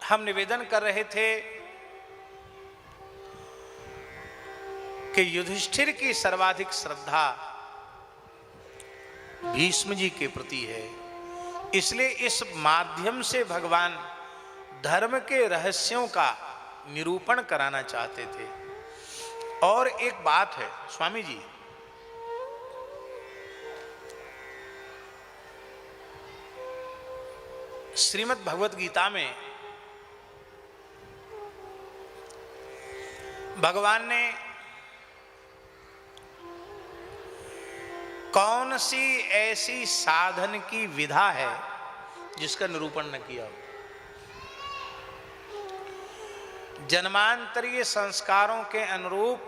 हम निवेदन कर रहे थे कि युधिष्ठिर की सर्वाधिक श्रद्धा भीष्म जी के प्रति है, इसलिए इस माध्यम से भगवान धर्म के रहस्यों का निरूपण कराना चाहते थे। और एक बात है स्वामी जी, श्रीमद् भगवत गीता में भगवान ने कौन सी ऐसी साधन की विधा है जिसका निरूपण न किया हो। जन्मांतरीय संस्कारों के अनुरूप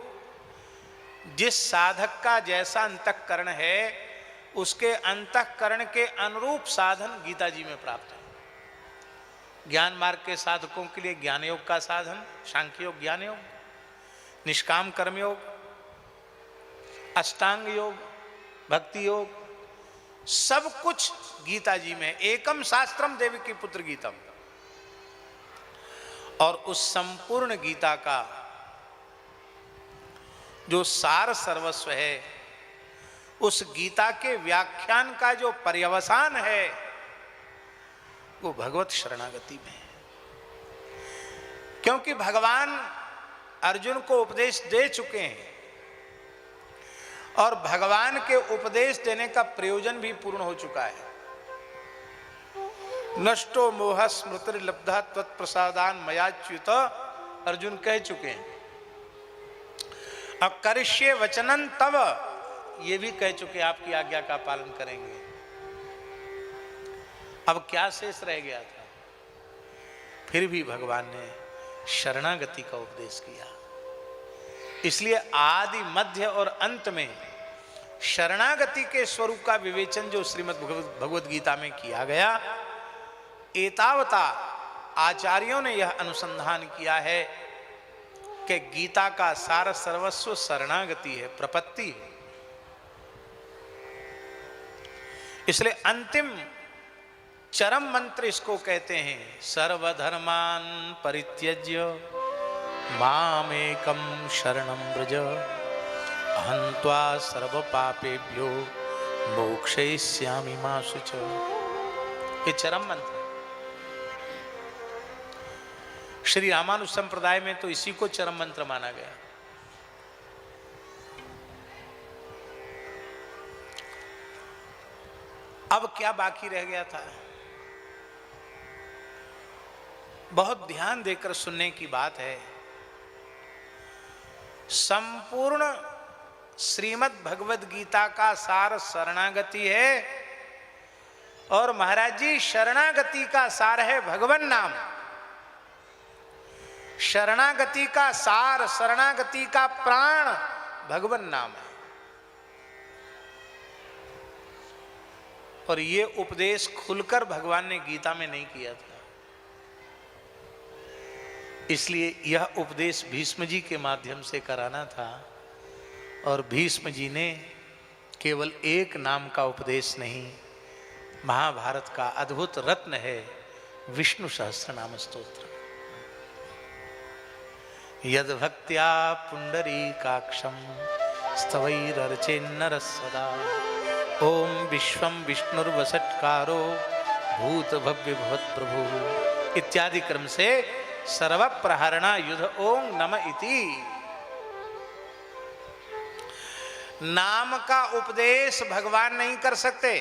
जिस साधक का जैसा अंतःकरण है, उसके अंतःकरण के अनुरूप साधन गीता जी में प्राप्त है। ज्ञान मार्ग के साधकों के लिए ज्ञान योग का साधन, सांख्य योग, ज्ञान योग, निष्काम कर्म योग, अष्टांग योग, भक्ति योग, सब कुछ गीता जी में। एकम शास्त्रम देवी की पुत्र गीतम। और उस संपूर्ण गीता का जो सार सर्वस्व है, उस गीता के व्याख्यान का जो पर्यवसान है, वो भगवत शरणागति में है। क्योंकि भगवान अर्जुन को उपदेश दे चुके हैं और भगवान के उपदेश देने का प्रयोजन भी पूर्ण हो चुका है। नष्टो मोह स्मृतिर्लब्धा त्वत्प्रसादान मयाच्युत, अर्जुन कह चुके हैं। अब करिष्ये वचनं तव, ये भी कह चुके आपकी आज्ञा का पालन करेंगे। अब क्या शेष रह गया था? फिर भी भगवान ने शरणागति का उपदेश किया। इसलिए आदि मध्य और अंत में शरणागति के स्वरूप का विवेचन जो श्रीमद् भगवद गीता में किया गया, एतावता आचार्यों ने यह अनुसंधान किया है कि गीता का सार सर्वस्व शरणागति है, प्रपत्ति है। इसलिए अंतिम चरम मंत्र इसको कहते हैं, सर्वधर्मान परित्यज्य मामेकं शरणं व्रज अहं त्वा सर्व पापेभ्यो मोक्षयिष्यामि मा शुच। ये चरम मंत्र है। श्री रामानुज संप्रदाय में तो इसी को चरम मंत्र माना गया। अब क्या बाकी रह गया था? बहुत ध्यान देकर सुनने की बात है। संपूर्ण श्रीमद् भगवद गीता का सार शरणागति है और महाराज जी शरणागति का सार है भगवन नाम। शरणागति का सार, शरणागति का प्राण भगवन नाम है। और ये उपदेश खुलकर भगवान ने गीता में नहीं किया था, इसलिए यह उपदेश भीष्म जी के माध्यम से कराना था। और भीष्म जी ने केवल एक नाम का उपदेश नहीं, महाभारत का अद्भुत रत्न है विष्णु सहस्रनाम स्तोत्र। यद भक्त्या पुंडरीकाक्षं स्तवैरर्चेन्नरः सदा, ओम विश्वं विष्णुर्वषट्कारो भूत भव्य भवत् प्रभु इत्यादि क्रम से सर्व प्रहरणा युद्ध ओम नम इति। नाम का उपदेश भगवान नहीं कर सकते।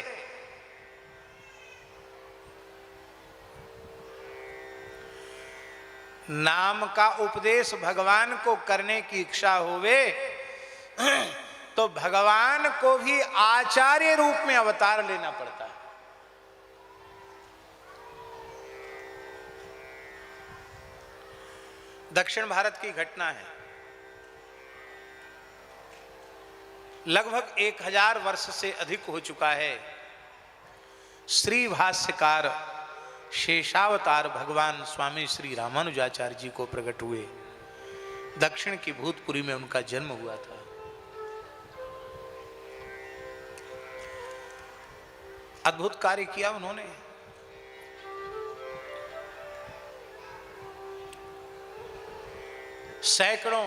नाम का उपदेश भगवान को करने की इच्छा होवे तो भगवान को भी आचार्य रूप में अवतार लेना पड़ता है। दक्षिण भारत की घटना है। लगभग 1000 वर्ष से अधिक हो चुका है। श्री भाष्यकार शेषावतार भगवान स्वामी श्री रामानुजाचार्य जी को प्रकट हुए। दक्षिण की भूतपुरी में उनका जन्म हुआ था। अद्भुत कार्य किया उन्होंने। सैकड़ों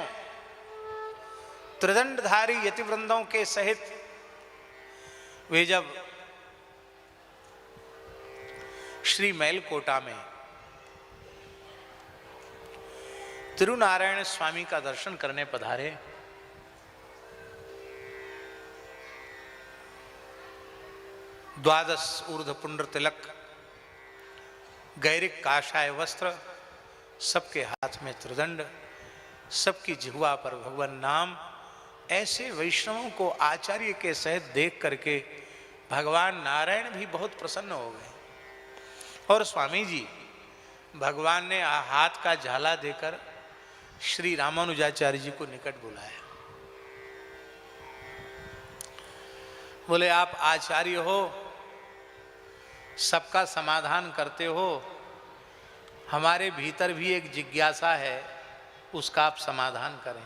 त्रिदंडधारी यतिवृंदों के सहित वे जब श्री मैलकोटा में तिरुनारायण स्वामी का दर्शन करने पधारे, द्वादश ऊर्ध्व पुंड्र तिलक, गैरिक काषाय वस्त्र, सबके हाथ में त्रिदंड, सबकी जिह्वा पर भगवान नाम। ऐसे वैष्णवों को आचार्य के सहित देख करके भगवान नारायण भी बहुत प्रसन्न हो गए। और स्वामी जी भगवान ने हाथ का झाला देकर श्री रामानुजाचार्य जी को निकट बुलाया। बोले, आप आचार्य हो, सबका समाधान करते हो, हमारे भीतर भी एक जिज्ञासा है, उसका आप समाधान करें।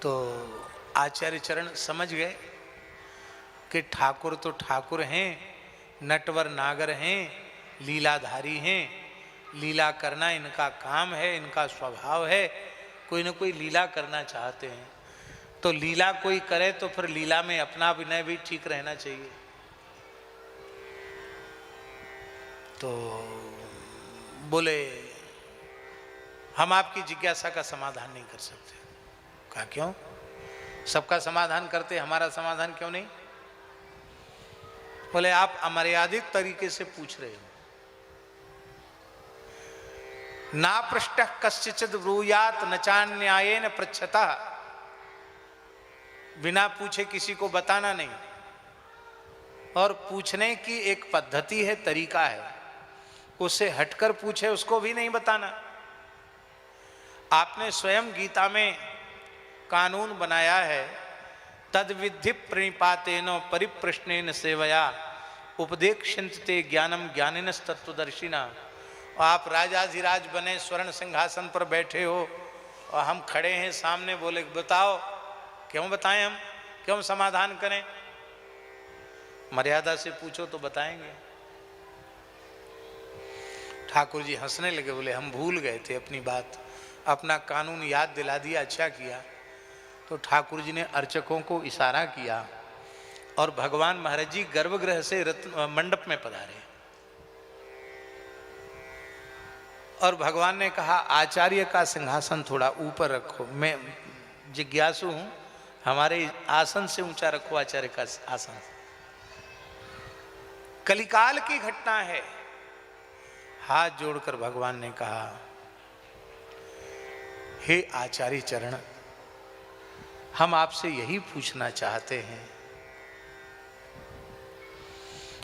तो आचार्य चरण समझ गए कि ठाकुर तो ठाकुर हैं, नटवर नागर हैं, लीलाधारी हैं, लीला करना इनका काम है, इनका स्वभाव है, कोई ना कोई लीला करना चाहते हैं। तो लीला कोई करे तो फिर लीला में अपना विनय भी ठीक रहना चाहिए। तो बोले, हम आपकी जिज्ञासा का समाधान नहीं कर सकते। कहा, क्यों? सबका समाधान करते, हमारा समाधान क्यों नहीं? बोले, आप अमर्यादित तरीके से पूछ रहे हो। ना पृष्ठः कश्चिचिद ब्रूयात न चान्यायेन पृच्छता। बिना पूछे किसी को बताना नहीं, और पूछने की एक पद्धति है, तरीका है, उससे हटकर पूछे उसको भी नहीं बताना। आपने स्वयं गीता में कानून बनाया है, तद विधि प्रणिपातेन परिप्रश्नेन सेवया उपदेक्षन्ते ज्ञानम ज्ञानिनस् तत्वदर्शिना। आप राजाधिराज बने, स्वर्ण सिंहासन पर बैठे हो, और हम खड़े हैं सामने, बोले बताओ, क्यों बताएं, हम क्यों समाधान करें? मर्यादा से पूछो तो बताएंगे। ठाकुर जी हंसने लगे, बोले, हम भूल गए थे अपनी बात, अपना कानून याद दिला दिया, अच्छा किया। तो ठाकुर जी ने अर्चकों को इशारा किया और भगवान महाराज जी गर्भगृह से मंडप में पधारे, और भगवान ने कहा, आचार्य का सिंहासन थोड़ा ऊपर रखो, मैं जिज्ञासु हूं, हमारे आसन से ऊंचा रखो आचार्य का आसन। कलिकाल की घटना है। हाथ जोड़कर भगवान ने कहा, हे आचार्य चरण, हम आपसे यही पूछना चाहते हैं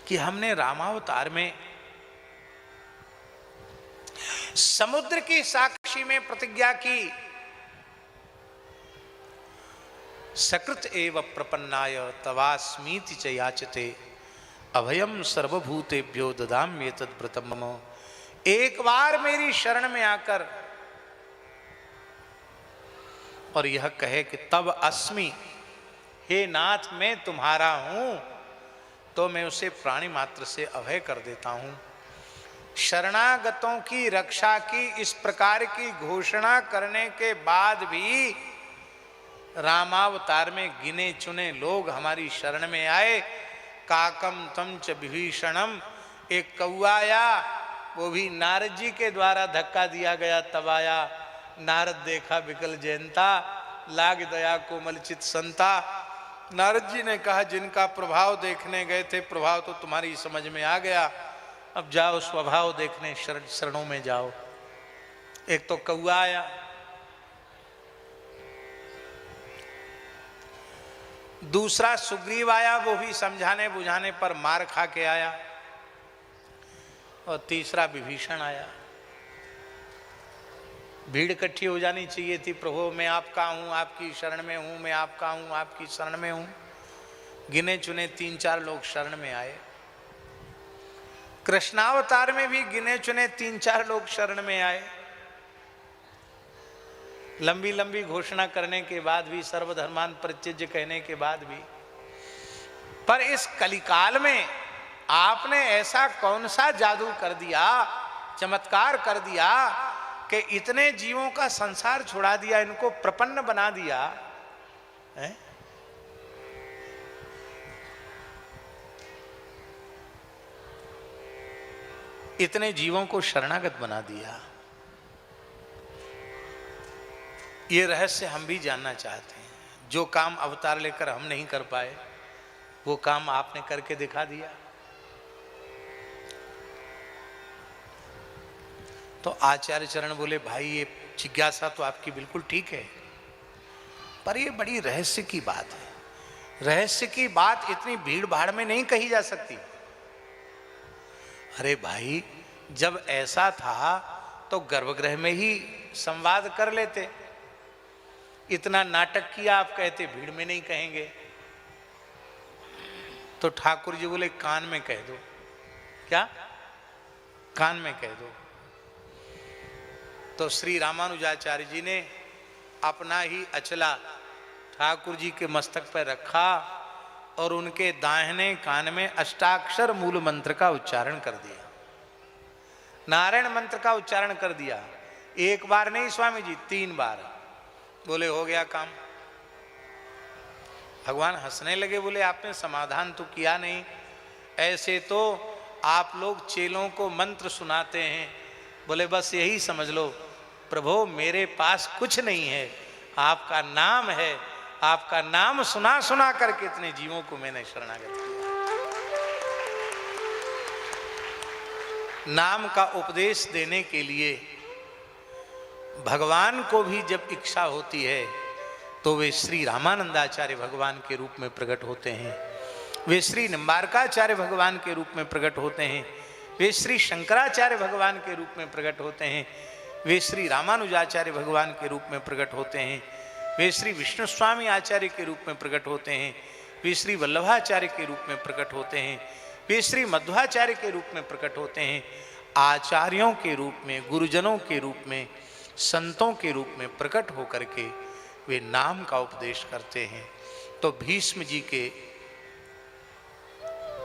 कि हमने रामावतार में समुद्र की साक्षी में प्रतिज्ञा की, सकृत एव प्रपन्नाय तवास्मीति च याचते अभयम सर्वभूतेभ्यो ददाम्येतद् व्रतम् मम। एक बार मेरी शरण में आकर और यह कहे कि तब अस्मि, हे नाथ मैं तुम्हारा हूं, तो मैं उसे प्राणी मात्र से अभय कर देता हूं। शरणागतों की रक्षा की इस प्रकार की घोषणा करने के बाद भी रामावतार में गिने चुने लोग हमारी शरण में आए। काकम तम च विभीषणम, एक कौआ आया, वो भी नारद जी के द्वारा धक्का दिया गया, तब आया। नारद देखा विकल जयंता, लाग दया कोमल चित संता। नारद जी ने कहा, जिनका प्रभाव देखने गए थे, प्रभाव तो तुम्हारी समझ में आ गया, अब जाओ स्वभाव देखने, शरणों में जाओ। एक तो कौआ आया, दूसरा सुग्रीव आया, वो भी समझाने बुझाने पर मार खा के आया, और तीसरा विभीषण आया। भीड़ इकट्ठी हो जानी चाहिए थी, प्रभु मैं आपका हूँ, आपकी शरण में हूँ, मैं आपका हूँ, आपकी शरण में हूँ। गिने चुने 3-4 लोग शरण में आए। कृष्णावतार में भी गिने चुने 3-4 लोग शरण में आए। लंबी लंबी घोषणा करने के बाद भी, सर्वधर्मान परित्यज्य कहने के बाद भी, पर इस कलिकाल में आपने ऐसा कौन सा जादू कर दिया चमत्कार कर दिया कि इतने जीवों का संसार छुड़ा दिया, इनको प्रपन्न बना दिया है? इतने जीवों को शरणागत बना दिया। ये रहस्य हम भी जानना चाहते हैं। जो काम अवतार लेकर हम नहीं कर पाए, वो काम आपने करके दिखा दिया। तो आचार्य चरण बोले, भाई ये जिज्ञासा तो आपकी बिल्कुल ठीक है, पर ये बड़ी रहस्य की बात है। रहस्य की बात इतनी भीड़ भाड़ में नहीं कही जा सकती। अरे भाई, जब ऐसा था तो गर्भगृह में ही संवाद कर लेते। इतना नाटक किया, आप कहते भीड़ में नहीं कहेंगे। तो ठाकुर जी बोले, कान में कह दो। क्या? कान में कह दो। तो श्री रामानुजाचार्य जी ने अपना ही अचला ठाकुर जी के मस्तक पर रखा और उनके दाहिने कान में अष्टाक्षर मूल मंत्र का उच्चारण कर दिया, नारायण मंत्र का उच्चारण कर दिया। एक बार नहीं स्वामी जी, 3 बार। बोले हो गया काम। भगवान हंसने लगे, बोले आपने समाधान तो किया नहीं। ऐसे तो आप लोग चेलों को मंत्र सुनाते हैं। बोले बस यही समझ लो प्रभु, मेरे पास कुछ नहीं है, आपका नाम है। आपका नाम सुना सुना करके इतने जीवों को मैंने शरणागत किया। नाम का उपदेश देने के लिए भगवान को भी जब इच्छा होती है तो वे श्री रामानंदाचार्य भगवान के रूप में प्रकट होते हैं, वे श्री निम्बारकाचार्य भगवान के रूप में प्रकट होते हैं, वे श्री शंकराचार्य भगवान के रूप में प्रकट होते हैं, वे श्री रामानुजाचार्य भगवान के रूप में प्रकट होते हैं, वे श्री विष्णु स्वामी आचार्य के रूप में प्रकट होते हैं, वे श्री वल्लभाचार्य के रूप में प्रकट होते हैं, वे श्री मध्वाचार्य के रूप में प्रकट होते हैं। आचार्यों के रूप में, गुरुजनों के रूप में, संतों के रूप में प्रकट होकर के वे नाम का उपदेश करते हैं। तो भीष्म जी के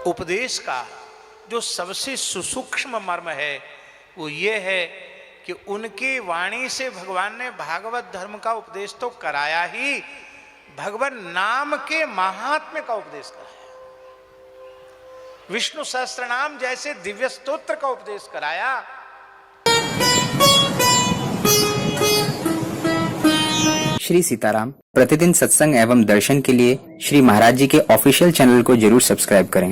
उपदेश का जो सबसे सुसूक्ष्म मर्म है वो ये है कि उनके वाणी से भगवान ने भागवत धर्म का उपदेश तो कराया ही, भगवान नाम के महात्म्य का उपदेश कराया। विष्णु सहस्त्रनाम जैसे दिव्य स्तोत्र का उपदेश कराया। श्री सीताराम प्रतिदिन सत्संग एवं दर्शन के लिए श्री महाराज जी के ऑफिशियल चैनल को जरूर सब्सक्राइब करें।